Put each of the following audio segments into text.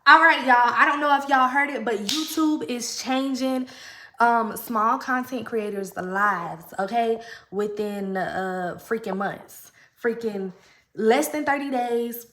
All right, y'all. I don't know if y'all heard it, but YouTube is changing small content creators' lives, okay? Within freaking months. Freaking less than 30 days,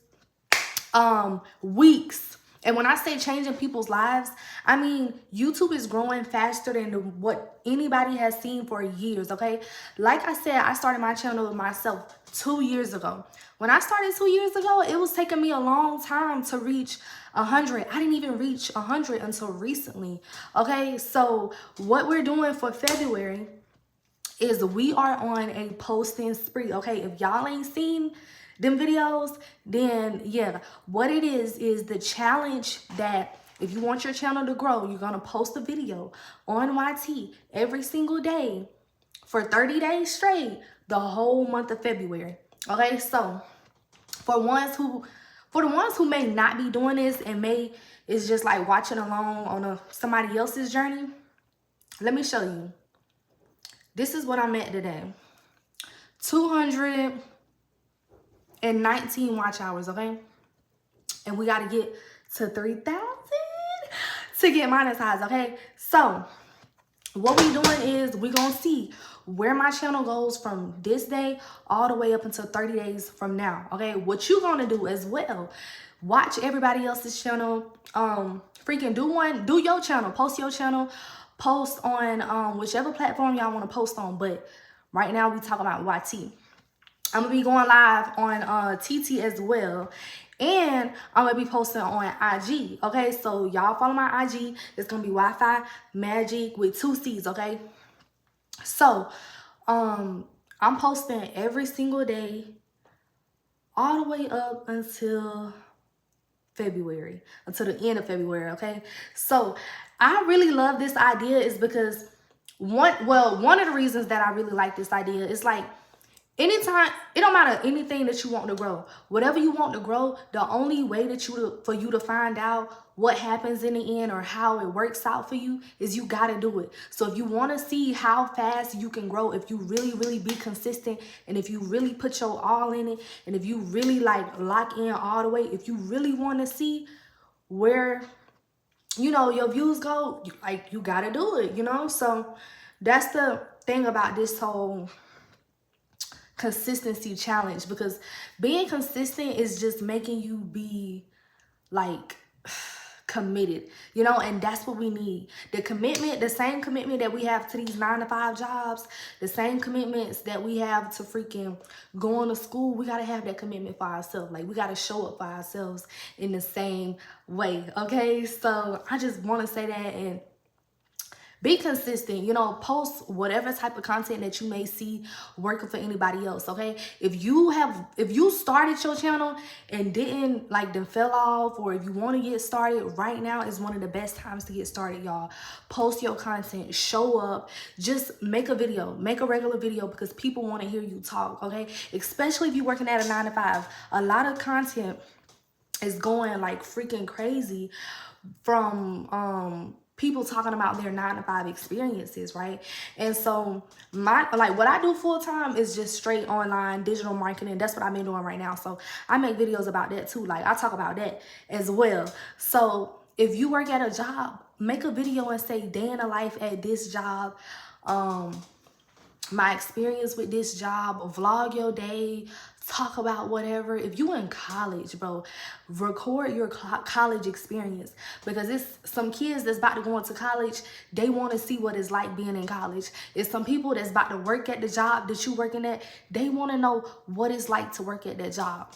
weeks. And when I say changing people's lives, I mean YouTube is growing faster than what anybody has seen for years, okay? Like I said, I started my channel with myself 2 years ago. When I started 2 years ago, it was taking me a long time to reach 100. I didn't even reach 100 until recently, okay? So what we're doing for February is we are on a posting spree, okay? If y'all ain't seen them videos, then yeah, what it is the challenge that if you want your channel to grow, you're gonna post a video on YT every single day for 30 days straight, the whole month of February. Okay, so for the ones who may not be doing this and may is just like watching along on somebody else's journey, let me show you. This is what I'm at today. 219 watch hours, okay? And we gotta get to 3,000 to get monetized, okay? So what we doing is we gonna see where my channel goes from this day all the way up until 30 days from now, okay? What you gonna do as well, watch everybody else's channel, freaking do your channel, post your channel, post on whichever platform y'all want to post on. But right now we talk about YT. I'm gonna be going live on TT as well, and I'm gonna be posting on IG. Okay, so y'all follow my IG. It's gonna be Wi-Fi Magic with 2 C's. Okay, so I'm posting every single day, all the way up until February, until the end of February. Okay, so I really love this idea is because one of the reasons that I really like this idea is like, anytime, it don't matter anything that you want to grow, whatever you want to grow, the only way that for you to find out what happens in the end or how it works out for you is you got to do it. So if you want to see how fast you can grow, if you really be consistent, and if you really put your all in it, and if you really like lock in all the way, if you really want to see where, you know, your views go, like, you got to do it, you know? So that's the thing about this whole consistency challenge, because being consistent is just making you be like committed, you know, and that's what we need. The commitment, the same commitment that we have to these 9-to-5 jobs, the same commitments that we have to freaking going to school, we got to have that commitment for ourselves. Like, we got to show up for ourselves in the same way. Okay, so I just want to say that, and be consistent, you know, post whatever type of content that you may see working for anybody else, okay? If you started your channel and didn't fell off, or if you want to get started, right now is one of the best times to get started, y'all. Post your content, show up, just make a video, make a regular video, because people want to hear you talk, okay? Especially if you're working at a 9-to-5. A lot of content is going like freaking crazy from people talking about their 9-to-5 experiences, right? And so what I do full time is just straight online digital marketing. That's what I've been doing right now. So I make videos about that too. Like, I talk about that as well. So if you work at a job, make a video and say day in the life at this job, my experience with this job, vlog your day, talk about whatever. If you in college, bro, record your college experience, because it's some kids that's about to go into college. They want to see what it's like being in college. It's some people that's about to work at the job that you working at. They want to know what it's like to work at that job.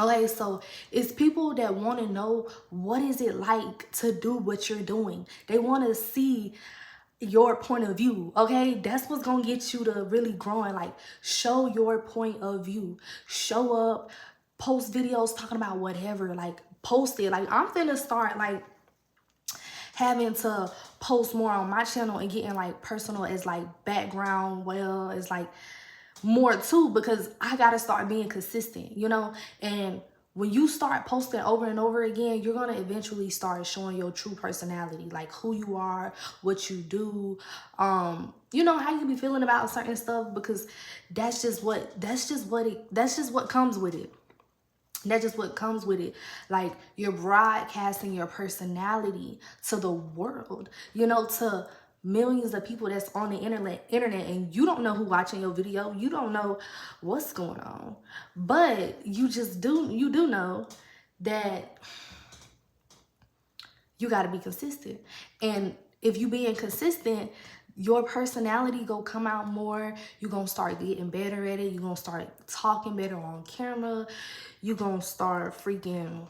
Okay, so it's people that want to know what is it like to do what you're doing. They want to see your point of view, okay? That's what's gonna get you to really growing. Like, show your point of view, show up, post videos talking about whatever, like, post it. Like, I'm finna start like having to post more on my channel and getting like personal as like background, well, as like more too, because I gotta start being consistent, you know? And when you start posting over and over again, you're going to eventually start showing your true personality, like who you are, what you do, you know, how you be feeling about certain stuff, because that's just what comes with it. That's just what comes with it. Like, you're broadcasting your personality to the world, you know, to millions of people that's on the internet, and you don't know who watching your video. You don't know what's going on, but you do know that you got to be consistent. And if you being consistent, your personality go come out more. You're going to start getting better at it. You're going to start talking better on camera. You're going to start freaking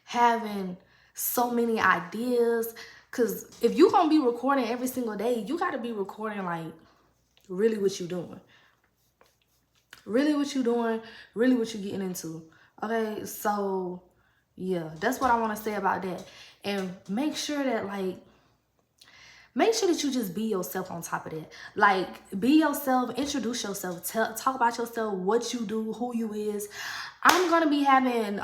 having so many ideas. Because if you're going to be recording every single day, you got to be recording like really what you doing. Really what you doing. Really what you getting into. Okay, so yeah, that's what I want to say about that. And make sure that you just be yourself on top of that. Like, be yourself, introduce yourself, talk about yourself, what you do, who you is. I'm going to be having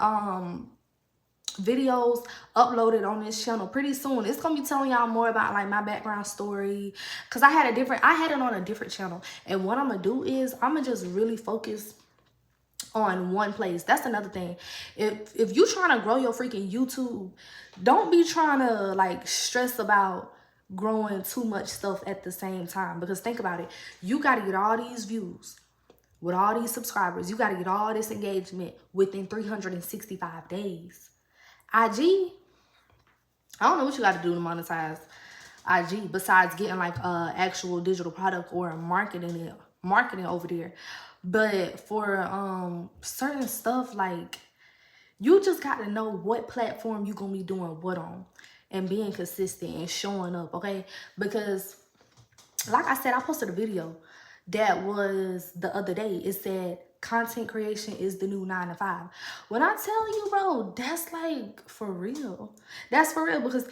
videos uploaded on this channel pretty soon. It's going to be telling y'all more about like my background story, because I had it on a different channel. And what I'm going to do is I'm going to just really focus on one place. That's another thing. If you trying to grow your freaking YouTube, don't be trying to like stress about growing too much stuff at the same time. Because think about it, you got to get all these views with all these subscribers. You got to get all this engagement within 365 days. IG, I don't know what you got to do to monetize IG besides getting like actual digital product or marketing over there. But for certain stuff, like, you just got to know what platform you gonna be doing what on, and being consistent and showing up, okay? Because like I said, I posted a video that was the other day. It said content creation is the new 9 to 5. When I tell you, bro, that's like for real. That's for real, because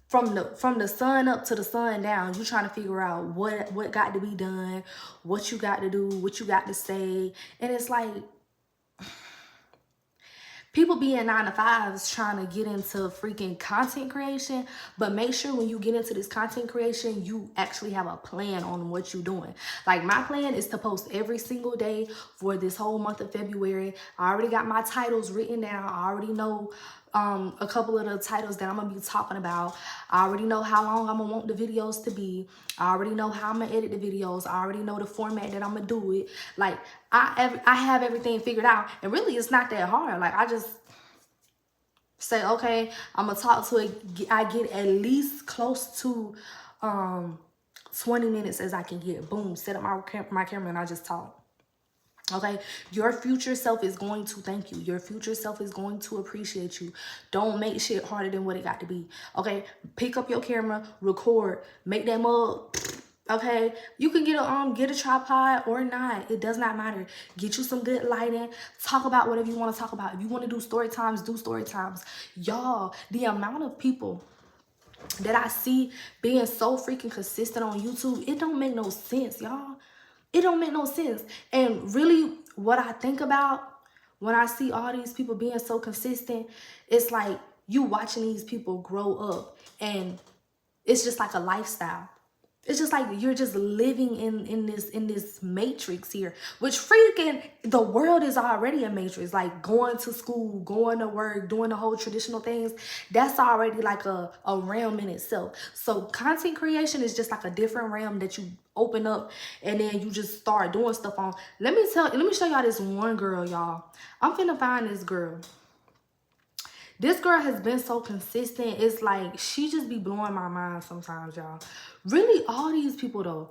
from the sun up to the sun down, you trying to figure out what got to be done, what you got to do, what you got to say. And it's like, people be in 9 to 5s trying to get into freaking content creation, but make sure when you get into this content creation, you actually have a plan on what you're doing. Like, my plan is to post every single day for this whole month of February. I already got my titles written down. I already know a couple of the titles that I'm gonna be talking about. I already know how long I'm gonna want the videos to be. I already know how I'm gonna edit the videos. I already know the format that I'm gonna do it. Like, I have everything figured out, and really it's not that hard. Like, I just say, okay, I'm gonna talk to it. I get at least close to 20 minutes as I can get. Boom, set up my camera and I just talk. Okay, your future self is going to thank you. Your future self is going to appreciate you. Don't make shit harder than what it got to be. Okay, pick up your camera, record, make that mug. Okay, you can get a tripod or not. It does not matter. Get you some good lighting. Talk about whatever you want to talk about. If you want to do story times, do story times. Y'all, the amount of people that I see being so freaking consistent on YouTube, it don't make no sense, y'all. It don't make no sense. And really, what I think about when I see all these people being so consistent, it's like you watching these people grow up, and it's just like a lifestyle. It's just like you're just living in this matrix here, which freaking the world is already a matrix. Like, going to school, going to work, doing the whole traditional things, that's already like a realm in itself. So content creation is just like a different realm that you open up, and then you just start doing stuff on. Let me show y'all this one girl, y'all. I'm finna find this girl. This girl has been so consistent. It's like she just be blowing my mind sometimes, y'all. Really, all these people, though.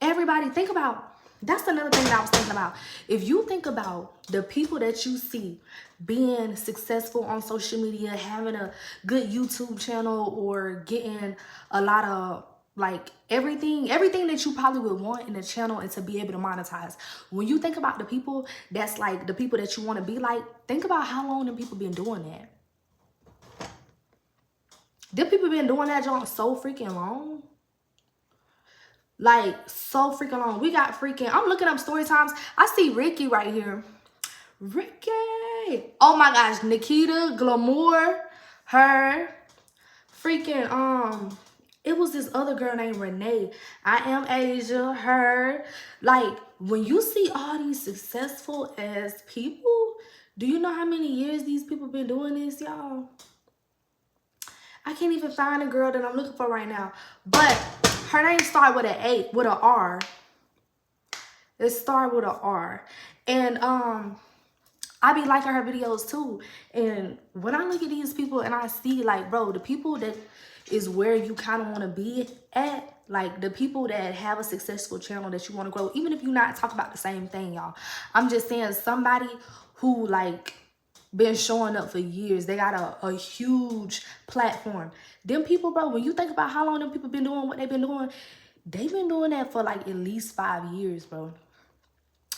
Everybody, think about, that's another thing that I was thinking about. If you think about the people that you see being successful on social media, having a good YouTube channel, or getting a lot of, like, everything that you probably would want in a channel and to be able to monetize. When you think about the people that's like the people that you want to be like, think about how long them people been doing that. Them people been doing that job so freaking long. Like, so freaking long. We got freaking, I'm looking up story times. I see Ricky right here. Ricky. Oh my gosh. Nikita, Glamour, her. Freaking, It was this other girl named Renee. I am Asia, her. Like, when you see all these successful ass people, do you know how many years these people been doing this, y'all? I can't even find a girl that I'm looking for right now. But her name started with an R. It started with an R. And I be liking her videos too. And when I look at these people and I see, like, bro, the people that is where you kind of want to be at, like the people that have a successful channel that you want to grow, even if you're not talking about the same thing, y'all. I'm just saying, somebody who like been showing up for years, they got a huge platform. Them people, bro, when you think about how long them people been doing what they've been doing that for like at least 5 years, bro.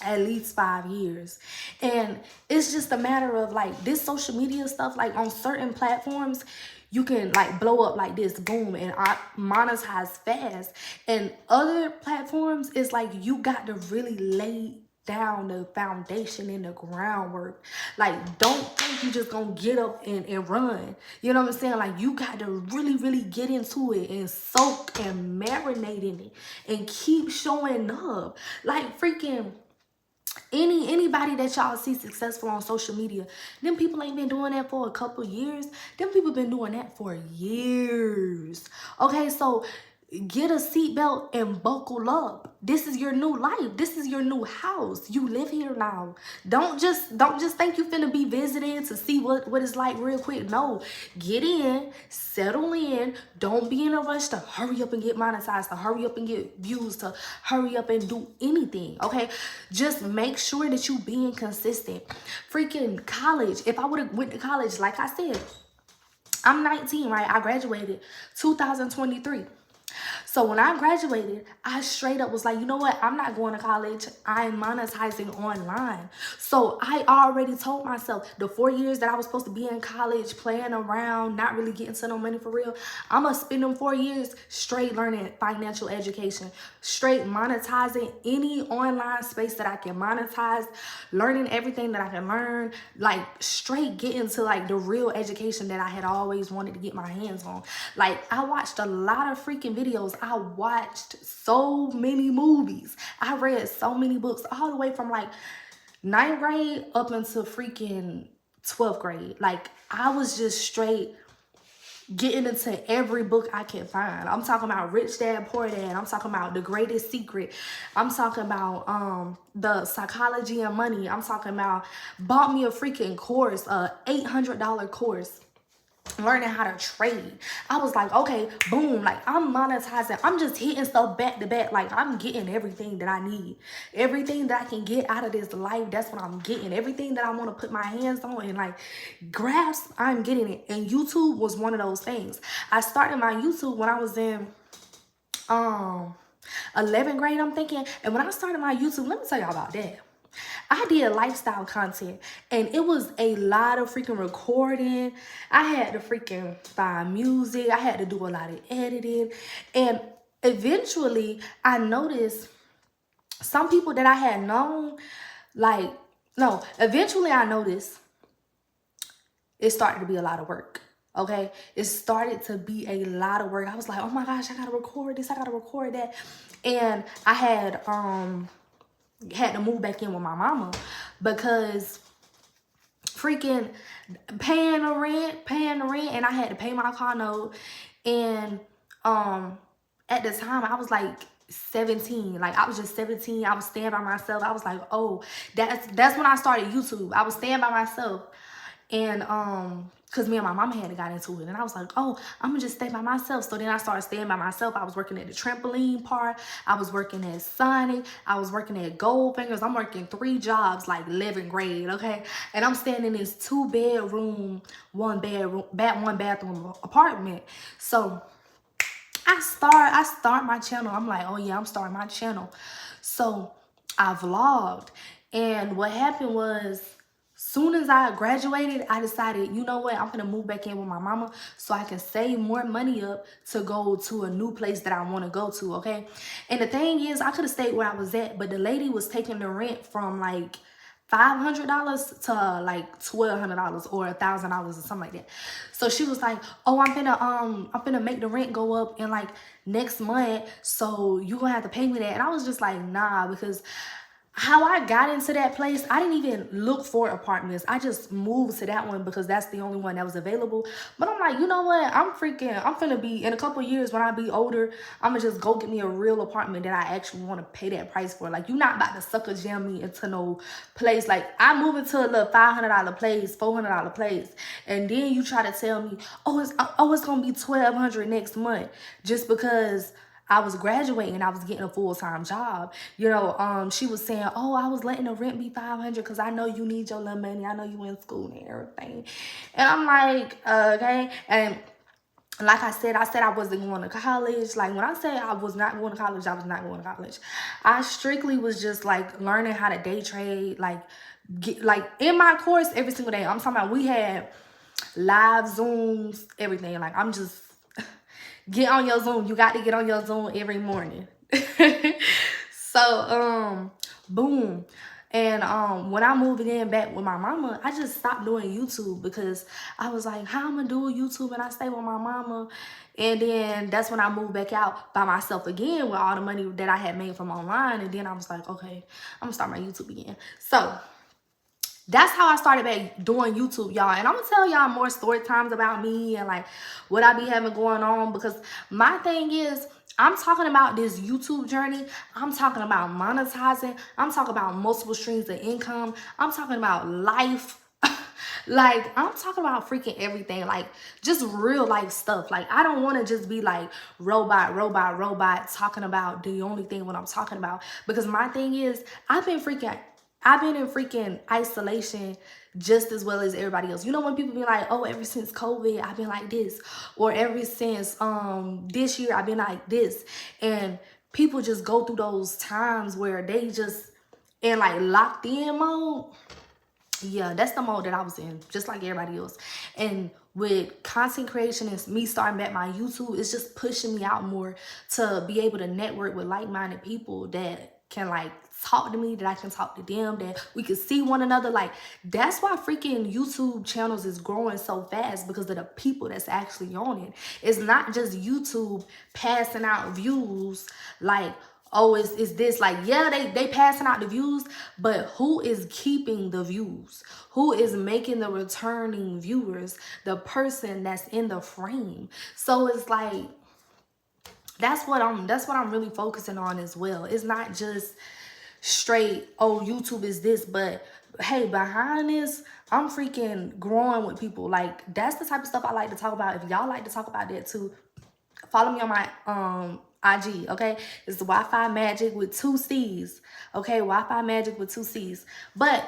At least 5 years. And it's just a matter of like this social media stuff, like on certain platforms you can like blow up like this, boom, and monetize fast. And other platforms, is like you got to really lay down the foundation and the groundwork. Like, don't think you just gonna get up and run. You know what I'm saying? Like, you got to really get into it and soak and marinate in it and keep showing up. Like, freaking anybody that y'all see successful on social media, them people ain't been doing that for a couple years. Them people been doing that for years. Okay, so get a seatbelt and buckle up. This is your new life. This is your new house. You live here now. Don't just think you finna be visiting to see what it's like real quick. No, get in, settle in. Don't be in a rush to hurry up and get monetized, to hurry up and get views, to hurry up and do anything. Okay, just make sure that you being consistent. Freaking college. If I would have went to college, like I said, I'm 19, right? I graduated 2023. So when I graduated, I straight up was like, you know what? I'm not going to college. I'm monetizing online. So I already told myself the 4 years that I was supposed to be in college, playing around, not really getting to no money for real, I'm going to spend them 4 years straight learning financial education, straight monetizing any online space that I can monetize, learning everything that I can learn, like straight getting to like the real education that I had always wanted to get my hands on. Like, I watched a lot of freaking videos. I watched so many movies. I read so many books, all the way from like 9th grade up until freaking 12th grade. Like, I was just straight getting into every book I can find. I'm talking about Rich Dad, Poor Dad. I'm talking about The Greatest Secret. I'm talking about The Psychology of Money. I'm talking about, bought me a freaking course, a $800 course, learning how to trade. I was like, okay, boom, like I'm monetizing. I'm just hitting stuff back to back. Like, I'm getting everything that I need. Everything that I can get out of this life, that's what I'm getting. Everything that I want to put my hands on and like grasp, I'm getting it. And YouTube was one of those things. I started my YouTube when I was in 11th grade, I'm thinking. And when I started my YouTube, let me tell y'all about that. I did lifestyle content, and it was a lot of freaking recording. I had to freaking find music. I had to do a lot of editing. And eventually I noticed some people that I had known, like, no, eventually I noticed it started to be a lot of work. Okay, it started to be a lot of work. I was like, oh my gosh, I gotta record this, I gotta record that. And I had to move back in with my mama because freaking paying the rent, and I had to pay my car note. And at the time I was like 17. Like, I was just 17. I was staying by myself. I was like, oh, that's when I started YouTube. I was staying by myself. And because me and my mama had got into it. And I was like, oh, I'm gonna just stay by myself. So then I started staying by myself. I was working at the trampoline park. I was working at Sonic. I was working at Goldfingers. I'm working 3 jobs, like 11th grade, okay? And I'm staying in this 2-bedroom, 1-bathroom apartment. So I start my channel. I'm like, oh yeah, I'm starting my channel. So I vlogged. And what happened was, soon as I graduated, I decided, you know what, I'm gonna move back in with my mama so I can save more money up to go to a new place that I want to go to, okay? And the thing is, I could have stayed where I was at, but the lady was taking the rent from like $500 to like $1,200 or $1,000 or something like that. So she was like, oh, I'm finna make the rent go up in like next month, so you gonna have to pay me that. And I was just like, nah, because how I got into that place, I didn't even look for apartments. I just moved to that one because that's the only one that was available. But I'm like, you know what? I'm finna be, in a couple of years when I be older, I'm gonna just go get me a real apartment that I actually want to pay that price for. Like, you're not about to sucker jam me into no place. Like, I move into a little $500 place, $400 place, and then you try to tell me, oh, it's gonna be $1,200 next month just because I was graduating, I was getting a full-time job. You know, she was saying, oh, I was letting the rent be $500 because I know you need your little money. I know you in school and everything. And I'm like, okay. And like I said I wasn't going to college. Like, when I say I was not going to college, I was not going to college. I strictly was just like learning how to day trade, like in my course every single day. I'm talking about, we had live Zooms, everything. Like, I'm just, get on your Zoom. You got to get on your Zoom every morning. So, boom. And when I moved in back with my mama, I just stopped doing YouTube because I was like, how am I doing YouTube and I stay with my mama? And then that's when I moved back out by myself again with all the money that I had made from online. And then I was like, okay, I'm gonna start my YouTube again. So that's how I started back doing YouTube, y'all. And I'm gonna tell y'all more story times about me and like what I be having going on, because my thing is, I'm talking about this YouTube journey. I'm talking about monetizing. I'm talking about multiple streams of income. I'm talking about life. Like, I'm talking about freaking everything, like just real life stuff. Like, I don't want to just be like robot talking about the only thing what I'm talking about, because my thing is, I've been in freaking isolation just as well as everybody else. You know, when people be like, oh, ever since COVID, I've been like this, or ever since this year, I've been like this. And people just go through those times where they just in like locked in mode. Yeah, that's the mode that I was in, just like everybody else. And with content creation and me starting back my YouTube, it's just pushing me out more to be able to network with like-minded people that can like talk to me, that I can talk to them, that we can see one another. Like, that's why freaking YouTube channels is growing so fast, because of the people that's actually on it. It's not just YouTube passing out views like, oh, is this like, yeah, they passing out the views, but who is keeping the views? Who is making the returning viewers? The person that's in the frame. So it's like, that's what I'm really focusing on as well. It's not just straight, oh, YouTube is this, but hey, behind this, I'm freaking growing with people. Like, that's the type of stuff I like to talk about. If y'all like to talk about that too, follow me on my IG, okay? It's Wi-Fi Magic with 2 C's, okay? Wi-Fi Magic with 2 C's. But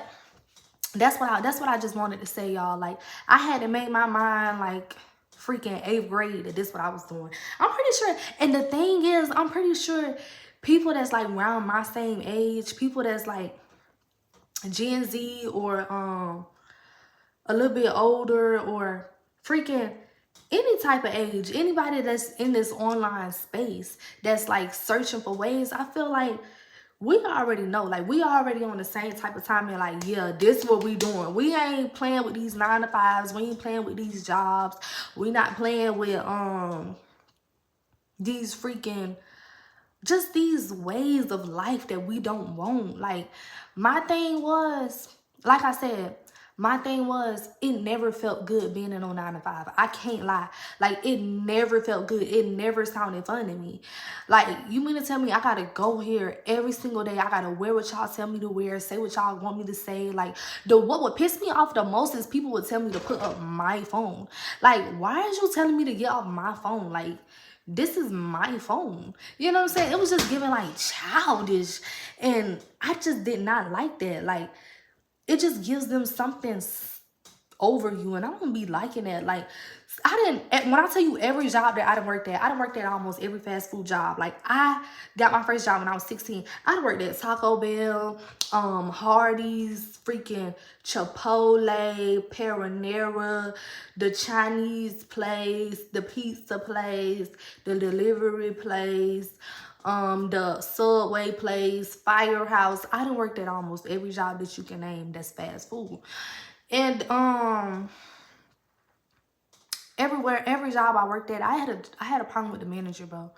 that's what I just wanted to say, y'all. Like, I had to make my mind like freaking 8th grade that this what I was doing. I'm pretty sure, and the thing is, I'm pretty sure people that's like around my same age, people that's like Gen Z or a little bit older, or freaking any type of age, anybody that's in this online space that's like searching for ways, I feel like we already know, like we already on the same type of time, and like, yeah, this what we doing. We ain't playing with these 9 to 5s. We ain't playing with these jobs. We not playing with these freaking, just these ways of life that we don't want. Like, my thing was, like I said, my thing was, it never felt good being in a 9 to 5. I can't lie. Like, it never felt good. It never sounded fun to me. Like, you mean to tell me I gotta go here every single day? I gotta wear what y'all tell me to wear, say what y'all want me to say. Like, what would piss me off the most is people would tell me to put up my phone. Like, why is you telling me to get off my phone? Like, this is my phone. You know what I'm saying? It was just giving like childish. And I just did not like that. Like, it just gives them something over you. And I don't be liking that. Like, when I tell you every job that I done worked at almost every fast food job. Like, I got my first job when I was 16. I done worked at Taco Bell, Hardee's, freaking Chipotle, Panera, the Chinese place, the pizza place, the delivery place, the Subway place, Firehouse. I done worked at almost every job that you can name that's fast food. And everywhere, every job I worked at, I had a problem with the manager, bro.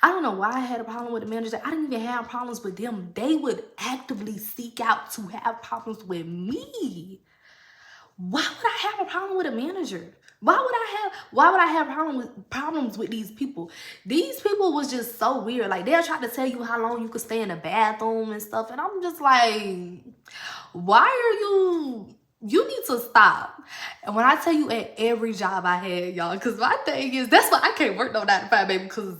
I don't know why I had a problem with the manager. I didn't even have problems with them. They would actively seek out to have problems with me. Why would I have a problem with a manager? Why would I have problems with these people? These people was just so weird. Like, they'll try to tell you how long you could stay in the bathroom and stuff. And I'm just like, why are you need to stop. And when I tell you, at every job I had, y'all, because my thing is, that's why I can't work no 9 to 5, baby, because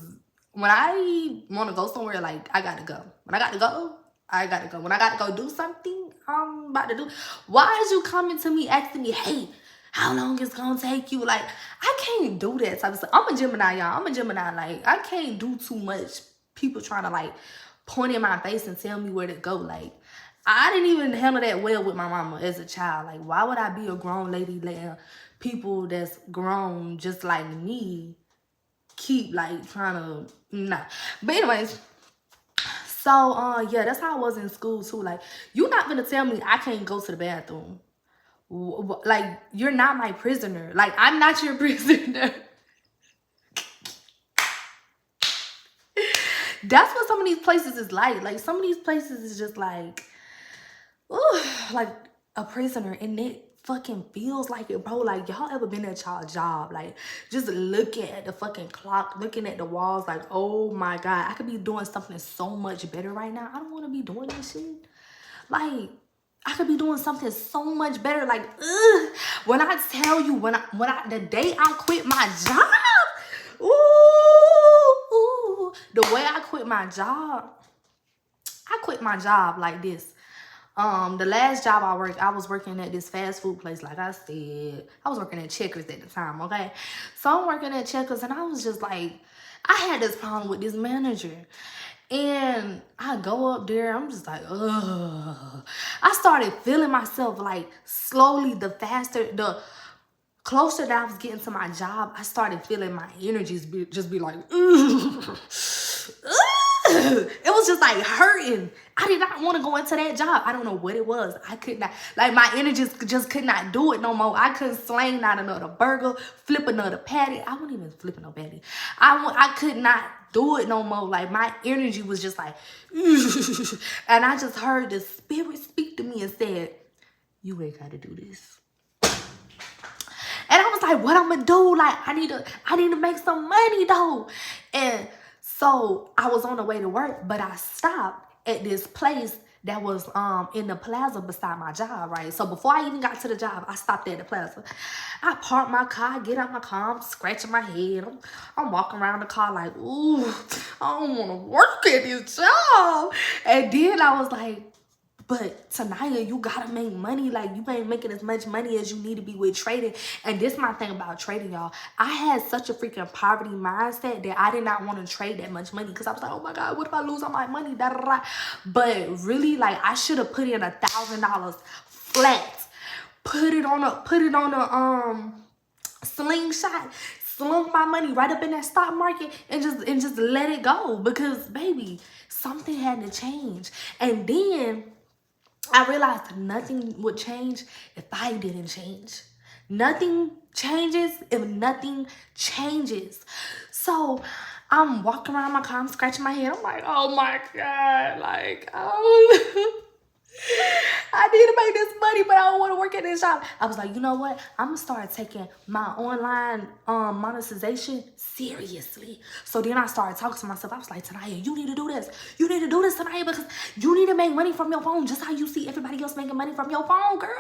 when I want to go somewhere, like, I got to go. When I got to go, I got to go. When I got to go do something I'm about to do, why is you coming to me asking me, hey, how long it's going to take you? Like, I can't do that type of stuff. I'm a Gemini, y'all. I'm a Gemini. Like, I can't do too much. People trying to, like, point in my face and tell me where to go. Like, I didn't even handle that well with my mama as a child. Like, why would I be a grown lady letting people that's grown just like me keep, like, trying to, nah. But anyways, so, yeah, that's how I was in school, too. Like, you're not gonna tell me I can't go to the bathroom. Like, you're not my prisoner. Like, I'm not your prisoner. That's what some of these places is like. Like, some of these places is just like, ooh, like a prisoner, and it fucking feels like it, bro. Like, y'all ever been at y'all job, like, just looking at the fucking clock, looking at the walls, like, oh my god, I could be doing something so much better right now. I don't want to be doing this shit. Like, I could be doing something so much better. Like, ugh. When I tell you, when I the day I quit my job, ooh, the way I quit my job like this. The last job I was working at this fast food place. Like I said, I was working at Checkers at the time, okay? So I'm working at Checkers, and I was just like, I had this problem with this manager. And I go up there, I'm just like, ugh. I started feeling myself, like, slowly, the closer that I was getting to my job, I started feeling my energies just be like, ugh. It was just like hurting. I did not want to go into that job. I don't know what it was. I could not, like, my energies just could not do it no more. I couldn't slang not another burger, flip another patty. I wouldn't even flip no patty. I could not do it no more. Like, my energy was just like, and I just heard the spirit speak to me and said, you ain't got to do this. And I was like, what I'm gonna do? Like, I need to make some money though. And so I was on the way to work, but I stopped at this place that was in the plaza beside my job, right? So before I even got to the job, I stopped at the plaza. I parked my car, get out my car, I'm scratching my head. I'm walking around the car like, ooh, I don't want to work at this job. And then I was like, but Tanaya, you gotta make money. Like, you ain't making as much money as you need to be with trading. And this is my thing about trading, y'all. I had such a freaking poverty mindset that I did not want to trade that much money, because I was like, oh my god, what if I lose all my money? Da, da, da. But really, like, I should have put in $1,000 flat. Put it on a slingshot. Slung my money right up in that stock market and just let it go, because baby, something had to change. And then I realized nothing would change if I didn't change. Nothing changes if nothing changes. So I'm walking around my car, I'm scratching my head. I'm like, oh my god, like, oh. I need to make this money, but I don't want to work at this job. I was like, you know what? I'm going to start taking my online monetization seriously. So then I started talking to myself. I was like, Tanaya, you need to do this. You need to do this, Tanaya, because you need to make money from your phone, just how you see everybody else making money from your phone, girl.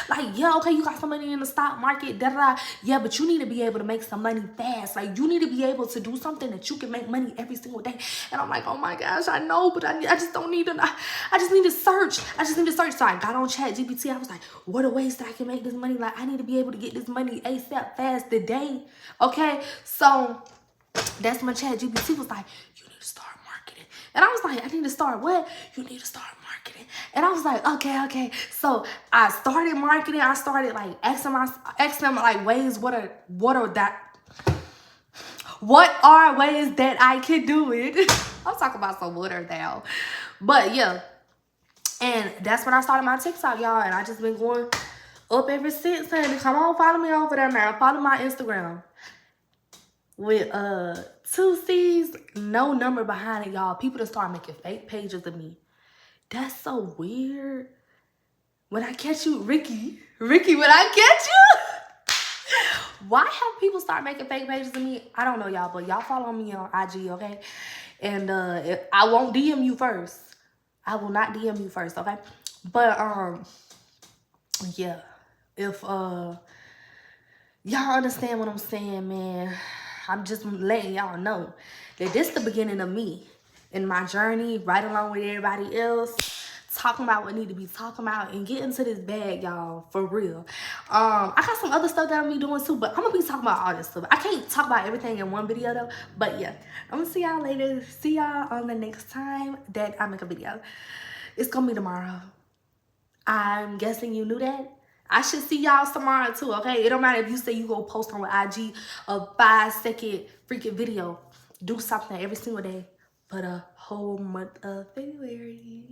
Like, yeah, okay, you got some money in the stock market, da-da-da. Yeah, but you need to be able to make some money fast. Like, you need to be able to do something that you can make money every single day. And I'm like, oh my gosh, I know, but I just don't need to. I just need to search. So I got on ChatGPT. I was like, what are ways that I can make this money? Like, I need to be able to get this money ASAP, fast, today. Okay, so that's when ChatGPT was like, you need to start marketing. And I was like, I need to start what? You need to start marketing. And I was like, okay. So I started marketing. I started like asking them like ways, what are ways that I could do it? I'm talking about some water now. But yeah. And that's when I started my TikTok, y'all. And I just been going up ever since. And come on, follow me over there now. Follow my Instagram. With 2 C's, no number behind it, y'all. People that start making fake pages of me. That's so weird. When I catch you, Ricky, when I catch you. Why have people start making fake pages of me? I don't know, y'all, but y'all follow me on IG, okay? And I won't DM you first. I will not DM you first, okay? But yeah. If y'all understand what I'm saying, man, I'm just letting y'all know that this is the beginning of me in my journey, right along with everybody else, talking about what need to be talking about and getting to this bag, y'all, for real. I got some other stuff that I'm be doing too, but I'm gonna be talking about all this stuff. I can't talk about everything in one video though, but yeah, I'm gonna see y'all later. See y'all on the next time that I make a video. It's gonna be tomorrow. I'm guessing you knew that. I should see y'all tomorrow too, okay? It don't matter if you say you go post on IG a 5-second freaking video. Do something every single day for the whole month of February.